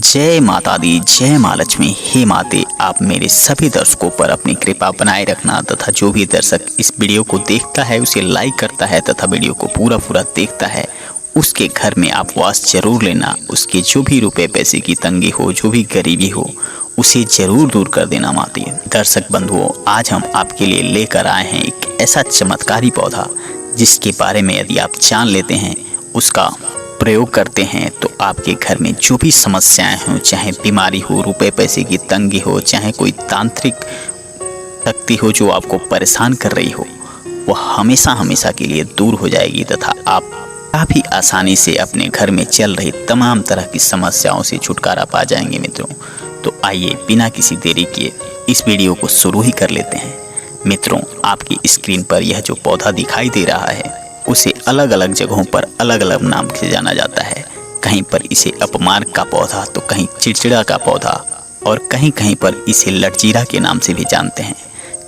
जय माता दी, जय माँ लक्ष्मी। हे माते, आप मेरे सभी दर्शकों पर अपनी कृपा बनाए रखना तथा जो भी दर्शक इस वीडियो को देखता है, उसे लाइक करता है तथा वीडियो को पूरा देखता है, उसके घर में आप वास जरूर लेना। उसके जो भी रुपए पैसे की तंगी हो, जो भी गरीबी हो, उसे जरूर दूर कर देना माते। दर्शक बंधुओं, आज हम आपके लिए लेकर आए हैं एक ऐसा चमत्कारी पौधा जिसके बारे में यदि आप जान लेते हैं, उसका प्रयोग करते हैं, तो आपके घर में जो भी समस्याएं हों, चाहे बीमारी हो, रुपए पैसे की तंगी हो, चाहे कोई तांत्रिक शक्ति हो जो आपको परेशान कर रही हो, वह हमेशा के लिए दूर हो जाएगी तथा आप काफ़ी आसानी से अपने घर में चल रही तमाम तरह की समस्याओं से छुटकारा पा जाएंगे मित्रों। तो आइए बिना किसी देरी किए इस वीडियो को शुरू ही कर लेते हैं। मित्रों, आपकी स्क्रीन पर यह जो पौधा दिखाई दे रहा है, उसे अलग अलग जगहों पर अलग अलग नाम से जाना जाता है। कहीं पर इसे अपमार्ग का पौधा, तो कहीं चिड़चिड़ा का पौधा और कहीं पर इसे लटजीरा के नाम से भी जानते हैं।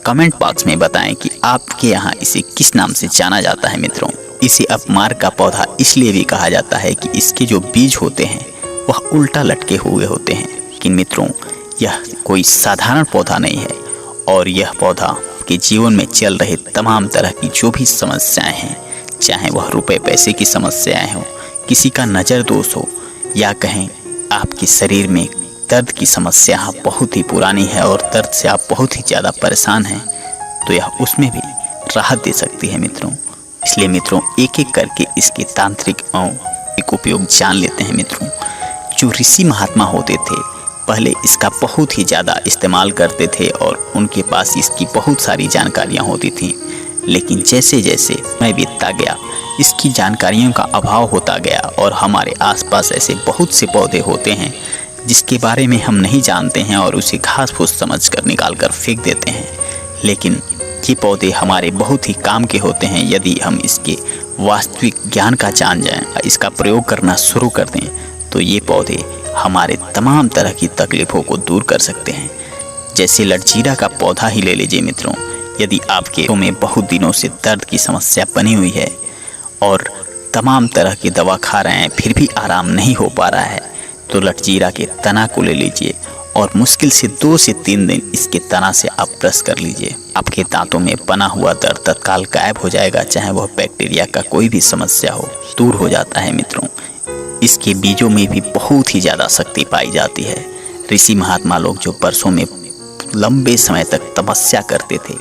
कमेंट बॉक्स में बताएं कि आपके यहाँ इसे किस नाम से जाना जाता है मित्रों। इसे अपमार्ग का पौधा इसलिए भी कहा जाता है कि इसके जो बीज होते हैं वह उल्टा लटके हुए होते हैं। लेकिन मित्रों, यह कोई साधारण पौधा नहीं है और यह पौधा के जीवन में चल रहे तमाम तरह की जो भी समस्याएं हैं, चाहे वह रुपए पैसे की समस्याएं हो, किसी का नज़र दोष हो, या कहें आपके शरीर में दर्द की समस्या बहुत ही पुरानी है और दर्द से आप बहुत ही ज़्यादा परेशान हैं, तो यह उसमें भी राहत दे सकती है मित्रों। इसलिए मित्रों, एक एक करके इसके तांत्रिक एक उपयोग जान लेते हैं मित्रों। जो ऋषि महात्मा होते थे, पहले इसका बहुत ही ज़्यादा इस्तेमाल करते थे और उनके पास इसकी बहुत सारी जानकारियाँ होती थीं। लेकिन जैसे जैसे समय बीतता गया, इसकी जानकारियों का अभाव होता गया और हमारे आसपास ऐसे बहुत से पौधे होते हैं जिसके बारे में हम नहीं जानते हैं और उसे घास फूस समझ कर निकाल कर फेंक देते हैं। लेकिन ये पौधे हमारे बहुत ही काम के होते हैं। यदि हम इसके वास्तविक ज्ञान का जान जाएं, इसका प्रयोग करना शुरू कर दें, तो ये पौधे हमारे तमाम तरह की तकलीफ़ों को दूर कर सकते हैं। जैसे लटजीरा का पौधा ही ले लीजिए मित्रों। यदि आपके में बहुत दिनों से दर्द की समस्या बनी हुई है और तमाम तरह की दवा खा रहे हैं, फिर भी आराम नहीं हो पा रहा है, तो लटजीरा के तना को ले लीजिए और मुश्किल से 2 से 3 दिन इसके तना से आप ब्रश कर लीजिए। आपके दांतों में बना हुआ दर्द तत्काल गायब हो जाएगा, चाहे वह बैक्टीरिया का कोई भी समस्या हो, दूर हो जाता है मित्रों। इसके बीजों में भी बहुत ही ज़्यादा शक्ति पाई जाती है। ऋषि महात्मा लोग जो वर्षों में लंबे समय तक तपस्या करते थे,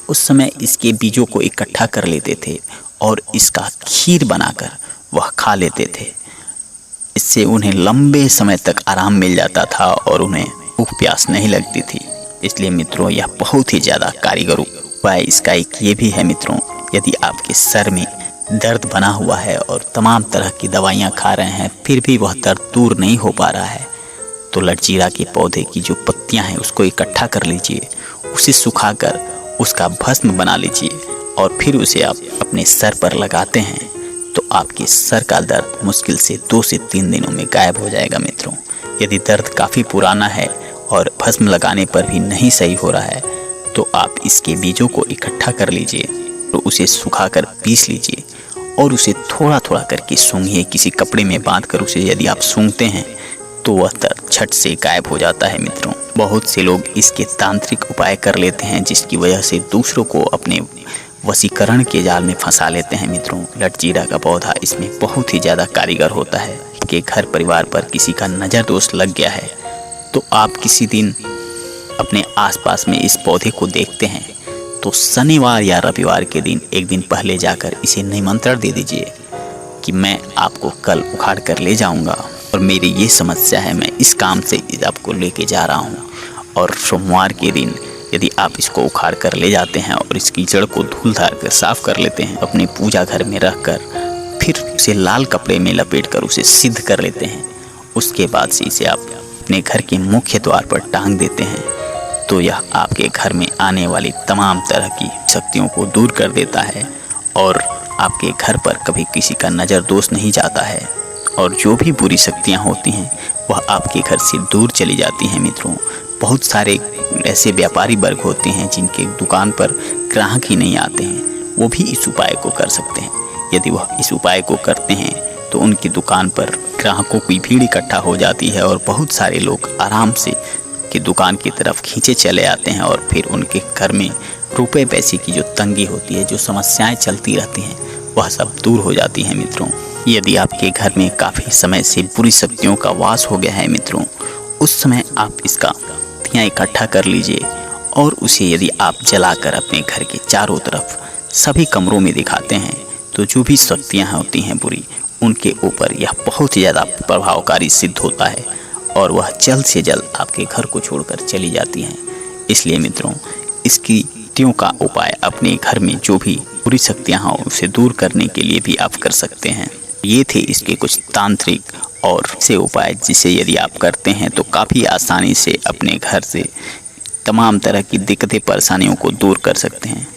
उस समय इसके बीजों को इकट्ठा कर लेते थे और इसका खीर बनाकर वह खा लेते थे। इससे उन्हें लंबे समय तक आराम मिल जाता था और उन्हें भूख प्यास नहीं लगती थी। इसलिए मित्रों, यह बहुत ही ज़्यादा कारीगर उपाय इसका एक ये भी है मित्रों। यदि आपके सर में दर्द बना हुआ है और तमाम तरह की दवाइयाँ खा रहे हैं, फिर भी वह दर्द दूर नहीं हो पा रहा है, तो लटजीरा के पौधे की जो पत्तियाँ हैं उसको इकट्ठा कर लीजिए, उसे सुखाकर उसका भस्म बना लीजिए और फिर उसे आप अपने सर पर लगाते हैं, तो आपके सर का दर्द मुश्किल से 2 से 3 दिनों में गायब हो जाएगा मित्रों। यदि दर्द काफ़ी पुराना है और भस्म लगाने पर भी नहीं सही हो रहा है, तो आप इसके बीजों को इकट्ठा कर लीजिए और उसे सुखाकर पीस लीजिए और उसे थोड़ा करके सूंघिए। किसी कपड़े में बांधकर उसे यदि आप सूंघते हैं, तो वह दर्द झट से गायब हो जाता है मित्रों। बहुत से लोग इसके तांत्रिक उपाय कर लेते हैं, जिसकी वजह से दूसरों को अपने वशीकरण के जाल में फंसा लेते हैं मित्रों। लटजीरा का पौधा इसमें बहुत ही ज़्यादा कारीगर होता है। कि घर परिवार पर किसी का नज़र दोष लग गया है, तो आप किसी दिन अपने आसपास में इस पौधे को देखते हैं, तो शनिवार या रविवार के दिन एक दिन पहले जाकर इसे निमंत्रण दे दीजिए कि मैं आपको कल उखाड़ कर ले जाऊँगा और मेरी ये समस्या है, मैं इस काम से आपको लेके जा रहा हूँ। और सोमवार के दिन यदि आप इसको उखाड़ कर ले जाते हैं और इसकी जड़ को धूल धार कर साफ कर लेते हैं, अपने पूजा घर में रख कर, फिर उसे लाल कपड़े में लपेट कर उसे सिद्ध कर लेते हैं, उसके बाद से इसे आप अपने घर के मुख्य द्वार पर टांग देते हैं, तो यह आपके घर में आने वाली तमाम तरह की शक्तियों को दूर कर देता है और आपके घर पर कभी किसी का नज़र दोष नहीं जाता है और जो भी बुरी शक्तियाँ होती हैं वह आपके घर से दूर चली जाती हैं मित्रों। बहुत सारे ऐसे व्यापारी वर्ग होते हैं जिनके दुकान पर ग्राहक ही नहीं आते हैं, वो भी इस उपाय को कर सकते हैं। यदि वह इस उपाय को करते हैं तो उनकी दुकान पर ग्राहकों की भीड़ इकट्ठा हो जाती है और बहुत सारे लोग आराम से की दुकान की तरफ खींचे चले आते हैं और फिर उनके घर में रुपए पैसे की जो तंगी होती है, जो समस्याएं चलती रहती हैं, वह सब दूर हो जाती हैं मित्रों। यदि आपके घर में काफ़ी समय से बुरी शक्तियों का वास हो गया है मित्रों, उस समय आप इसका दिया इकट्ठा कर लीजिए और उसे यदि आप जलाकर अपने घर के चारों तरफ सभी कमरों में दिखाते हैं तो जो भी शक्तियाँ होती हैं बुरी, उनके ऊपर यह बहुत ही ज़्यादा प्रभावकारी सिद्ध होता है और वह जल्द से जल्द आपके घर को छोड़कर चली जाती हैं। इसलिए मित्रों, इसकी शक्तियों का उपाय अपने घर में जो भी बुरी शक्तियाँ हों उसे दूर करने के लिए भी आप कर सकते हैं। ये थे इसके कुछ तांत्रिक और से उपाय, जिसे यदि आप करते हैं तो काफ़ी आसानी से अपने घर से तमाम तरह की दिक्कतें परेशानियों को दूर कर सकते हैं।